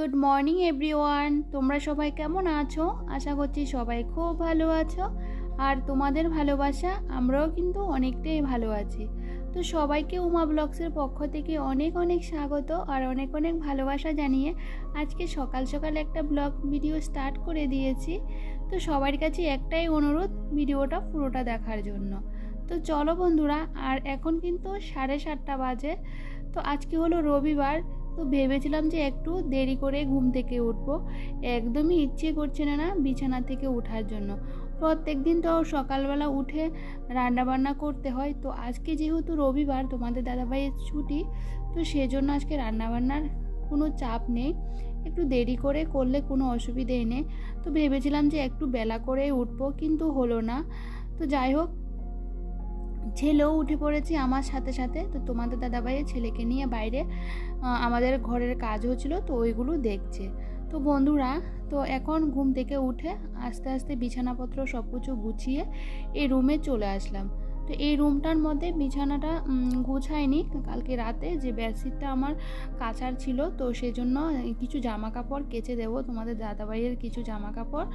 Good morning everyone, তোমরা সবাই কেমন আছো? আশা করছি সবাই খুব ভালো আছো। আর তোমাদের ভালোবাসা আমরাও কিন্তু অনেকটাই ভালো আছি। তো সবাইকে উমা ব্লগসের পক্ষ থেকে অনেক অনেক স্বাগত আর অনেক অনেক ভালোবাসা জানিয়ে আজকে সকাল সকাল একটা ব্লগ ভিডিও স্টার্ট করে দিয়েছি। তো সবার কাছে একটাই অনুরোধ, ভিডিওটা পুরোটা দেখার জন্য। তো চলো বন্ধুরা, আর এখন কিন্তু 7:30 বাজে। তো আজকে হলো রবিবার। তো ভেবেছিলাম যে একটু দেরি করে ঘুম থেকে উঠবো, একদমই ইচ্ছে করছে না বিছানা থেকে ওঠার জন্য। প্রত্যেক দিন তো সকালবেলা উঠে রান্নাবান্না করতে হয়। তো আজকে যেহেতু রবিবার, তোমাদের দাদাভাইয়ের ছুটি, তো সেজন্য আজকে রান্নাবান্নার কোনো চাপ নেই, একটু দেরি করে করলে কোনো অসুবিধেই নেই। তো ভেবেছিলাম যে একটু বেলা করে উঠবো, কিন্তু হলো না। তো যাই হোক, ছেলেও উঠে পড়েছে আমার সাথে সাথে। তো তোমাদের দাদাভাইয়ের ছেলেকে নিয়ে বাইরে আমাদের ঘরের কাজ হচ্ছিল, তো ওইগুলো দেখছে। তো বন্ধুরা, তো এখন ঘুম থেকে উঠে আস্তে আস্তে বিছানাপত্র সব কিছু গুছিয়ে এই রুমে চলে আসলাম। তো এই রুমটার মধ্যে বিছানাটা গুছাইনি কালকে রাতে, যে বেডশিটটা আমার কাচার ছিল, তো সেজন্য কিছু জামা কাপড় কেচে দেবো, তোমাদের দাদাভাইয়ের কিছু জামা কাপড়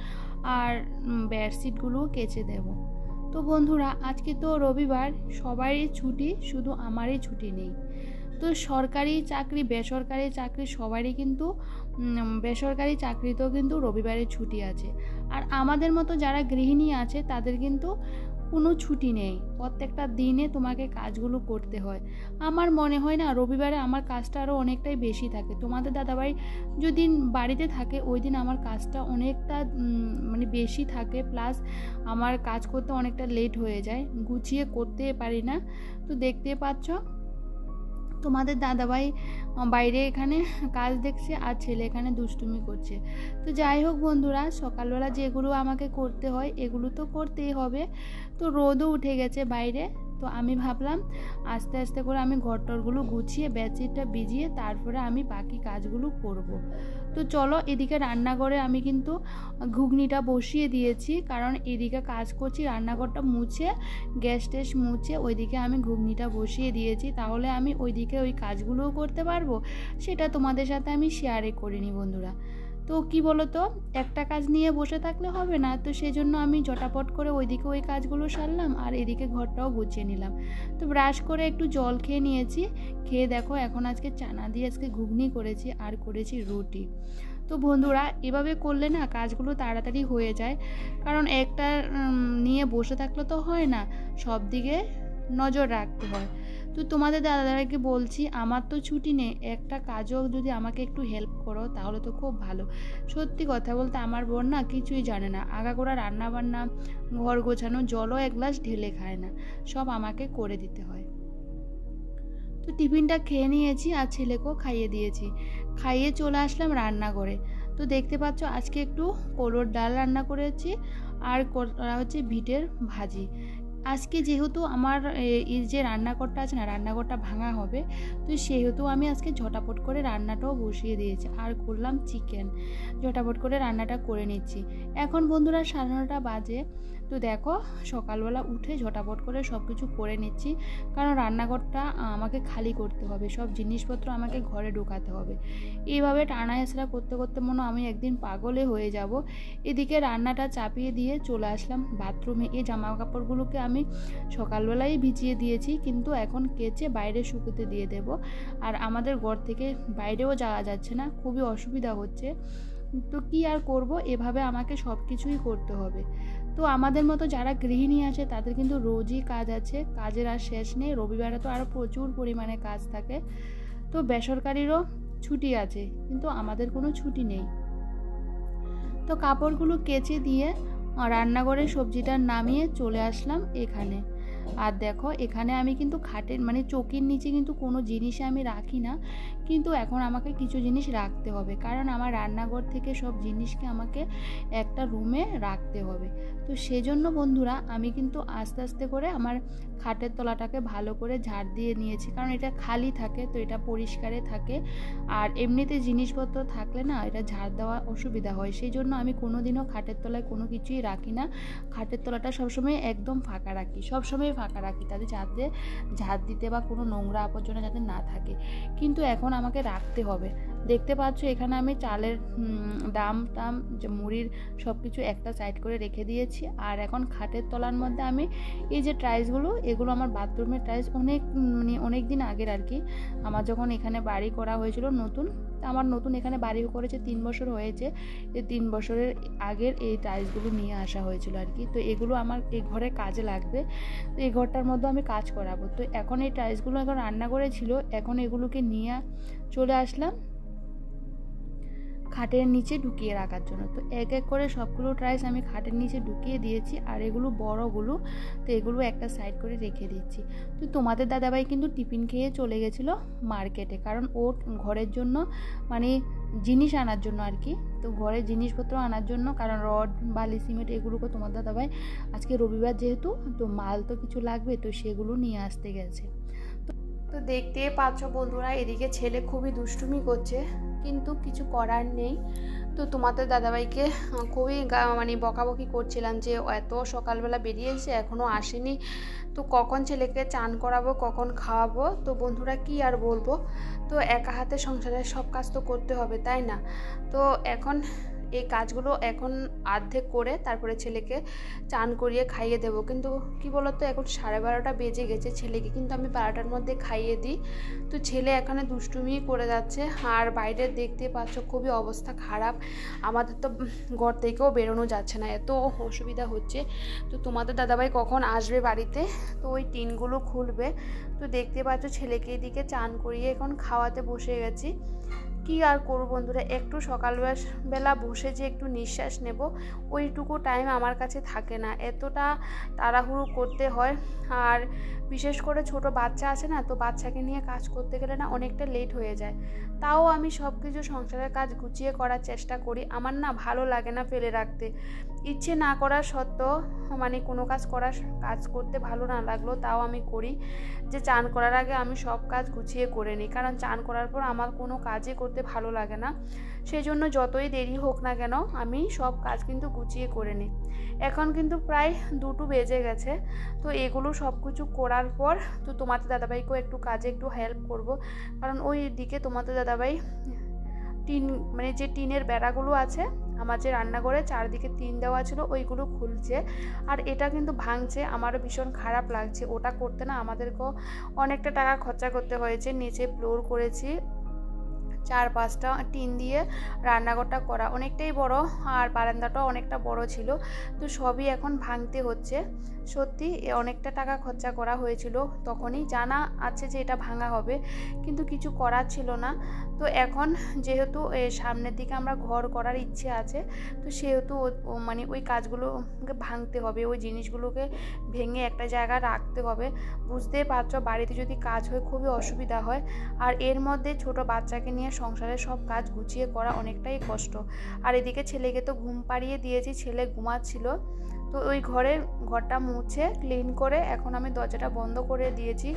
আর বেডশিটগুলোও কেচে দেবো। তো বন্ধুরা, আজকে তো রবিবার, সবারই ছুটি, শুধু আমারই ছুটি নেই। তো সরকারি চাকরি বেসরকারি চাকরি সবারই কিন্তু বেসরকারি চাকরিতেও কিন্তু রবিবারে ছুটি আছে। আর আমাদের মতো যারা গৃহিণী আছে তাদের কিন্তু কোনো ছুটি নেই, প্রত্যেকটা দিনে তোমাকে কাজগুলো করতে হয়। আমার মনে হয় না রবিবারে আমার কাজটা আরও অনেকটাই বেশি থাকে। তোমাদের দাদাভাই যদি বাড়িতে থাকে ওই দিন আমার কাজটা অনেকটা বেশি থাকে, প্লাস আমার কাজ করতে অনেকটা লেট হয়ে যায়, গুছিয়ে করতে পারি না। তো দেখতে পাচ্ছ তোমাদের দাদাভাই বাইরে এখানে কাজ দেখছে আর ছেলে এখানে দুষ্টুমি করছে। তো যাই হোক বন্ধুরা, সকালবেলা যেগুলো আমাকে করতে হয় এগুলো তো করতেই হবে। তো রোদও উঠে গেছে বাইরে। তো আমি ভাবলাম আস্তে আস্তে করে আমি ঘরটরগুলো গুছিয়ে বেডশিটটা ভিজিয়ে তারপরে আমি বাকি কাজগুলো করব। তো চলো, এদিকে রান্নাঘরে আমি কিন্তু ঘুগনিটা বসিয়ে দিয়েছি, কারণ এদিকে কাজ করছি, রান্নাঘরটা মুছে গ্যাস ট্যাস মুছে ওইদিকে আমি ঘুগনিটা বসিয়ে দিয়েছি। তাহলে আমি ওইদিকে ওই কাজগুলোও করতে পারবো, সেটা তোমাদের সাথে আমি শেয়ারে করিনি বন্ধুরা। তো কি বলো তো, একটা কাজ নিয়ে বসে থাকলে হবে না, তো সেজন্য আমি ঝটাপট করে ওইদিকে ওই কাজগুলো সারলাম আর এদিকে ঘরটাও গুছিয়ে নিলাম। তো ব্রাশ করে একটু জল খেয়ে নিয়েছি, খেয়ে দেখো এখন আজকে চানা দিয়ে আজকে ঘুগনি করেছি আর করেছি রুটি। তো বন্ধুরা, এভাবে করলে না কাজগুলো তাড়াতাড়ি হয়ে যায়, কারণ একটা নিয়ে বসে থাকলে তো হয় না, সব দিকে নজর রাখতে হয়। তো তোমাদের দাদাভাইকে বলছি আমার তো ছুটি নেই, একটা কাজও যদি আমাকে একটু হেল্প করো তাহলে তো খুব ভালো। সত্যি কথা বলতে আমার বোন না কিছুই জানে না, আগাগোড়া রান্না বান্না, ঘর গোছানো, জলও এক গ্লাস ঢেলে খায় না, সব আমাকে করে দিতে হয়। তো টিফিনটা খেয়ে নিয়েছি আর ছেলেকেও খাইয়ে দিয়েছি, খাইয়ে চলে আসলাম রান্নাঘরে। তো দেখতে পাচ্ছ আজকে একটু কোলোর ডাল রান্না করেছি আর করা হচ্ছে বিটের ভাজি। আজকে যেহেতু আমার এই যে রান্নাঘরটা আছে না, রান্নাঘরটা ভাঙা হবে, তো সেহেতু আমি আজকে ঝটাপট করে রান্নাটাও বসিয়ে দিয়েছি আর করলাম চিকেন। ঝটাপট করে রান্নাটা করে নিচ্ছি। এখন বন্ধুরা 9:30 বাজে। তো দেখো সকালবেলা উঠে ঝটাপট করে সব কিছু করে নিচ্ছি, কারণ রান্নাঘরটা আমাকে খালি করতে হবে, সব জিনিসপত্র আমাকে ঘরে ঢোকাতে হবে। এইভাবে টানা হেঁচড়া করতে করতে মনে আমি একদিন পাগলে হয়ে যাব। এদিকে রান্নাটা চাপিয়ে দিয়ে চলে আসলাম বাথরুমে। এই জামা কাপড়গুলোকে আমি সকালবেলাই ভিজিয়ে দিয়েছি, কিন্তু এখন কেচে বাইরে শুকোতে দিয়ে দেব। আর আমাদের ঘর থেকে বাইরেও যাওয়া যাচ্ছে না, খুবই অসুবিধা হচ্ছে। তো কি আর করব, এভাবে আমাকে সব কিছুই করতে হবে। তো আমাদের মতো যারা গৃহিণী আছে তাদের কিন্তু রোজই কাজ আছে, কাজের আর শেষ নেই। রবিবারে তো আরও প্রচুর পরিমাণে কাজ থাকে। তো বেসরকারিরও ছুটি আছে, কিন্তু আমাদের কোনো ছুটি নেই। তো কাপড়গুলো কেচে দিয়ে রান্নাঘরে সবজিটা নামিয়ে চলে আসলাম এখানে। আর দেখো এখানে আমি কিন্তু খাটের চৌকির নিচে কিন্তু কোনো জিনিসে আমি রাখি না, কিন্তু এখন আমাকে কিছু জিনিস রাখতে হবে, কারণ আমার রান্নাঘর থেকে সব জিনিসকে আমাকে একটা রুমে রাখতে হবে। তো সেজন্য বন্ধুরা আমি কিন্তু আস্তে আস্তে করে আমার খাটের তলাটাকে ভালো করে ঝাড় দিয়ে নিয়েছি, কারণ এটা খালি থাকে তো এটা পরিষ্কারে থাকে। আর এমনিতে জিনিসপত্র থাকলে না এটা ঝাড় দেওয়া অসুবিধা হয়, সেই জন্য আমি কোনোদিনও খাটের তলায় কোনো কিছুই রাখি না। খাটের তলাটা সবসময় একদম ফাঁকা রাখি, সবসময় ফাঁকা রাখি, তাতে যাতে ঝাড় দিতে বা কোনো নোংরা আবর্জনা যাতে না থাকে। কিন্তু এখন আমাকে রাখতে হবে, দেখতে পাচ্ছ এখানে আমি চালের দাম যে মুড়ির সব কিছু একটা সাইড করে রেখে দিয়েছি। আর এখন খাটের তলার মধ্যে আমি এই যে টাইলসগুলো, এগুলো আমার বাথরুমের টাইলস, অনেক দিন আগের আর কি। আমার যখন এখানে বাড়ি করা হয়েছিল নতুন, আমার নতুন এখানে বাড়ি করেছে 3 বছর হয়েছে। এই 3 বছরের আগের এই টাইলসগুলো নিয়ে আসা হয়েছিল আর কি। তো এগুলো আমার এই ঘরে কাজে লাগবে, তো এই ঘরটার মধ্যে আমি কাজ করাবো। তো এখন এই টাইলসগুলো এখন রান্নাঘরে ছিল, এখন এগুলোকে নিয়ে চলে আসলাম খাটের নিচে ঢুকিয়ে রাখার জন্য। তো এক এক করে সবগুলো টাইলস আমি খাটের নিচে ঢুকিয়ে দিয়েছি। আর এগুলো বড়গুলো, তো এগুলো একটা সাইড করে রেখে দিচ্ছি। তো তোমাদের দাদাভাই কিন্তু টিফিন খেয়ে চলে গেছিলো মার্কেটে, কারণ ওর ঘরের জন্য মানে জিনিস আনার জন্য আর কি। তো ঘরের জিনিসপত্র আনার জন্য, কারণ রড, বালি, সিমেন্ট এগুলোকে তোমার দাদাভাই আজকে রবিবার যেহেতু, তো মাল তো কিছু লাগবে, তো সেগুলো নিয়ে আসতে গেছে। তো দেখতে পাচ্ছ বন্ধুরা, এদিকে ছেলে খুবই দুষ্টুমি করছে, কিন্তু কিছু করার নেই। তো তোমাদের দাদাভাইকে খুবই মানে বকাবকি করছিলাম যে এত সকালবেলা বেরিয়েছে এখনও আসেনি, তো কখন ছেলেকে চান করাবো, কখন খাওয়াবো। তো বন্ধুরা কি আর বলবো, তো একা হাতে সংসারের সব কাজ তো করতে হবে, তাই না? তো এখন এই কাজগুলো এখন অর্ধেক করে তারপরে ছেলেকে চান করিয়ে খাইয়ে দেবো। কিন্তু কি বলতো, এখন 12:30 বেজে গেছে, ছেলেকে কিন্তু আমি 12টার মধ্যে খাইয়ে দিই। তো ছেলে এখানে দুষ্টুমি করে যাচ্ছে। আর বাইরের দেখতে পাচ্ছ খুবই অবস্থা খারাপ, আমাদের তো ঘর থেকেও বেরোনো যাচ্ছে না, এত অসুবিধা হচ্ছে। তো তোমাদের দাদাভাই কখন আসবে বাড়িতে, তো ওই টিনগুলো খুলবে। তো দেখতে পাচ্ছ ছেলেকে এদিকে চান করিয়ে এখন খাওয়াতে বসে গেছি। কি আর করব বন্ধুরা, একটু সকালবেলা বসে যে একটু নিঃশ্বাস নেব, ওইটুকু টাইম আমার কাছে থাকে না, এতটা তাড়াহুড়ো করতে হয়। আর বিশেষ করে ছোট বাচ্চা আছে না, তো বাচ্চাকে নিয়ে কাজ করতে গেলে না অনেকটা লেট হয়ে যায়। তাও আমি সব কিছু সংসারের কাজ গুছিয়ে করার চেষ্টা করি, আমার না ভালো লাগে না ফেলে রাখতে। ইচ্ছে না করার সত্ত্বেও মানে কোনো কাজ করতে ভালো না লাগলো তাও আমি করি, যে চান করার আগে আমি সব কাজ গুছিয়ে করে নিই, কারণ চান করার পর আমার কোনো কাজই করতে ভালো লাগে না। সেই জন্য যতই দেরি হোক না কেন আমি সব কাজ কিন্তু গুছিয়ে করে নিই। এখন কিন্তু প্রায় 2টো বেজে গেছে। তো এগুলো সব কিছু করার পর তো তোমাদের দাদাভাইকেও একটু কাজে একটু হেল্প করব, কারণ ওই দিকে তোমাদের দাদাভাই মানে যে টিনের বেড়াগুলো আছে আমার যে রান্নাঘরে চারদিকে টিন দেওয়া ছিল ওইগুলো খুলছে, আর এটা কিন্তু ভাঙছে। আমারও ভীষণ খারাপ লাগছে, ওটা করতে না আমাদেরকেও অনেকটা টাকা খরচা করতে হয়েছে। নিচে ফ্লোর করেছি, 4-5টা টিন দিয়ে রান্নাঘরটা করা অনেকটাই বড়, আর বারান্দাটাও অনেকটা বড় ছিল। তো সবই এখন ভাঙতে হচ্ছে। সত্যি অনেকটা টাকা খরচা করা হয়েছিল, তখনই জানা আছে যে এটা ভাঙা হবে, কিন্তু কিছু করার ছিল না। তো এখন যেহেতু সামনের দিকে আমরা ঘর করার ইচ্ছে আছে, তো সেহেতু মানে ওই কাজগুলোকে ভাঙতে হবে, ওই জিনিসগুলোকে ভেঙে একটা জায়গায় রাখতে হবে। বুঝতেই পারছো বাড়িতে যদি কাজ হয় খুবই অসুবিধা হয়, আর এর মধ্যে ছোট বাচ্চাকে নিয়ে সংসারের সব কাজ গুছিয়ে করা অনেকটাই কষ্ট। আর এদিকে ছেলেকে তো ঘুম পাড়িয়ে দিয়েছি, ছেলে ঘুমাচ্ছিল। তো ওই ঘরটা মুছে ক্লিন করে এখন আমি দরজাটা বন্ধ করে দিয়েছি,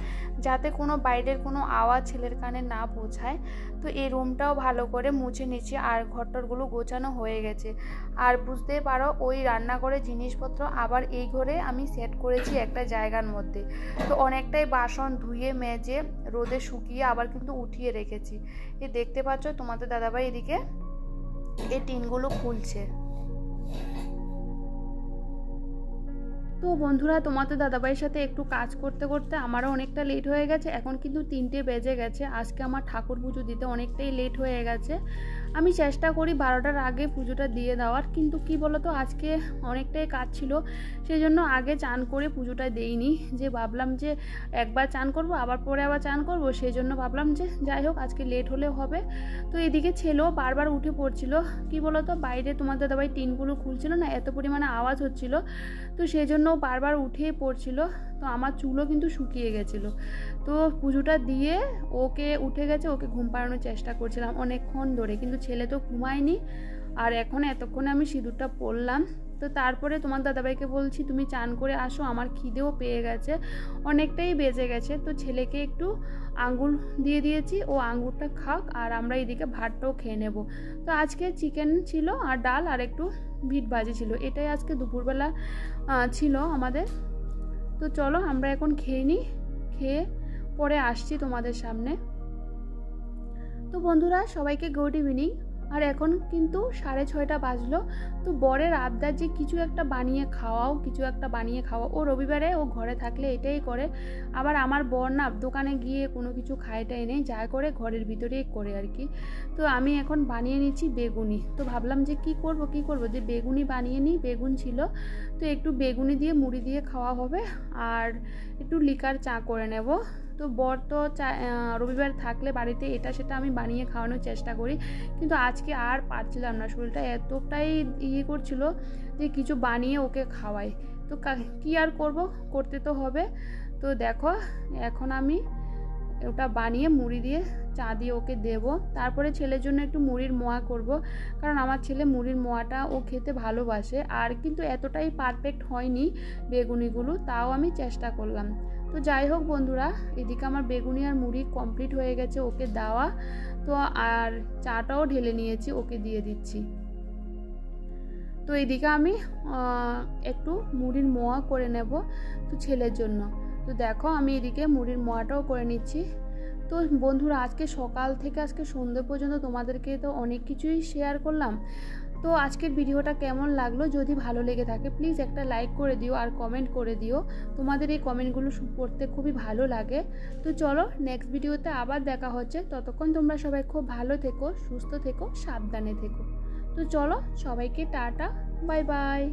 যাতে কোনো বাইরের কোনো আওয়াজ ছেলের কানে না পৌঁছায়। তো এই রুমটাও ভালো করে মুছে নিচ্ছি, আর ঘরটরগুলো গোছানো হয়ে গেছে। আর বুঝতেই পারো ওই রান্নাঘরের জিনিসপত্র আবার এই ঘরে আমি সেট করেছি একটা জায়গার মধ্যে। তো অনেকটাই বাসন ধুয়ে মেজে রোদে শুকিয়ে আবার কিন্তু উঠিয়ে রেখেছি। এই দেখতে পাচ্ছ তোমাদের দাদাভাই এদিকে এই টিনগুলো খুলছে। তো বন্ধুরা, তোমাদের দাদাভাইয়ের সাথে একটু কাজ করতে করতে আমারও অনেকটা লেট হয়ে গেছে। এখন কিন্তু 3টে বেজে গেছে। আজকে আমার ঠাকুর পুজো দিতে অনেকটাই লেট হয়ে গেছে। আমি চেষ্টা করি 12টার আগে পুজোটা দিয়ে দেওয়ার, কিন্তু কি বলতো আজকে অনেকটাই কাজ ছিল, সেই জন্য আগে চান করে পুজোটা দেইনি। যে ভাবলাম যে একবার চান করব আবার পরে আবার চান করব, সেই জন্য ভাবলাম যে যাই হোক আজকে লেট হলেও হবে। তো এদিকে ছেলেও বারবার উঠে পড়ছিল। কি বলতো বাইরে তোমাদের দাদাভাই টিনগুলো খুলছিল না, এত পরিমাণে আওয়াজ হচ্ছিল, তো সেই জন্য বারবার উঠেই পড়ছিল। তো আমার চুলও কিন্তু শুকিয়ে গেছিলো। তো পুজোটা দিয়ে ওকে উঠে গেছে, ওকে ঘুম পাড়ানোর চেষ্টা করছিলাম অনেকক্ষণ ধরে, কিন্তু ছেলে তো ঘুমায়নি। আর এখন এতক্ষণে আমি সিঁদুরটা পরলাম। তো তারপরে তোমার দাদাভাইকে বলছি তুমি চান করে আসো, আমার খিদেও পেয়ে গেছে, অনেকটাই বেজে গেছে। তো ছেলেকে একটু আঙ্গুর দিয়ে দিয়েছি, ও আঙ্গুরটা খাক, আর আমরা এদিকে ভাতটাও খেয়ে নেব। তো আজকে চিকেন ছিল আর ডাল আর একটু ভিট ভাজি ছিল, এটাই আজকে দুপুরবেলা ছিল আমাদের। তো চলো আমরা এখন খেয়ে নিই, খেয়ে পরে আসছি তোমাদের সামনে। তো বন্ধুরা সবাইকে গুড ইভিনিং। আর এখন কিন্তু 6:30 বাজলো। তো বরের আবদার যে কিছু একটা বানিয়ে খাওয়াও। ও রবিবারে ও ঘরে থাকলে এটাই করে। আবার আমার বর না দোকানে গিয়ে কোনো কিছু খায়টাই নেই, যা করে ঘরের ভিতরেই করে আর কি। তো আমি এখন বানিয়ে নিচ্ছি বেগুনি। তো ভাবলাম যে কি করব যে বেগুনি বানিয়ে নিই, বেগুন ছিল তো একটু বেগুনি দিয়ে মুড়ি দিয়ে খাওয়া হবে, আর একটু লিকার চা করে নেব। তো বর তো রবিবার থাকলে বাড়িতে এটা সেটা আমি বানিয়ে খাওয়ানোর চেষ্টা করি, কিন্তু আজকে আর পারছিলাম না, শরীরটা এতটাই করছিল যে কিছু বানিয়ে ওকে খাওয়াই। তো কি আর করতে তো হবে। তো দেখো এখন আমি ওটা বানিয়ে মুড়ি দিয়ে চা দিয়ে ওকে দেব। তারপরে ছেলের জন্য একটু মুড়ির মোয়া করব, কারণ আমার ছেলে মুড়ির মোয়াটা ও খেতে ভালোবাসে। আর কিন্তু এতটাই পারফেক্ট হয়নি বেগুনিগুলো, তাও আমি চেষ্টা করলাম। তো যাই হোক বন্ধুরা, এদিকে আমার বেগুনি আর মুড়ি কমপ্লিট হয়ে গেছে ওকে দেওয়া। তো আর চাটাও ঢেলে নিয়েছি, ওকে দিয়ে দিচ্ছি। তো এদিকে আমি একটু মুড়ির মোয়া করে নেব তো ছেলের জন্য। তো দেখো আমি এদিকে মুড়ির মোয়াটাও করে নিচ্ছি। তো বন্ধুরা আজকে সকাল থেকে আজকে সন্ধ্যে পর্যন্ত তোমাদেরকে তো অনেক কিছুই শেয়ার করলাম। তো আজকের ভিডিওটা কেমন লাগলো, যদি ভালো লেগে থাকে প্লিজ একটা লাইক করে দিও আর কমেন্ট করে দিও। তোমাদের এই কমেন্টগুলো পড়তে খুবই ভালো লাগে। তো চলো নেক্সট ভিডিওতে আবার দেখা হচ্ছে। ততক্ষণ তোমরা সবাই খুব ভালো থেকো, সুস্থ থেকো, সাবধানে থেকো। তো চলো সবাইকে টাটা, বাই বাই।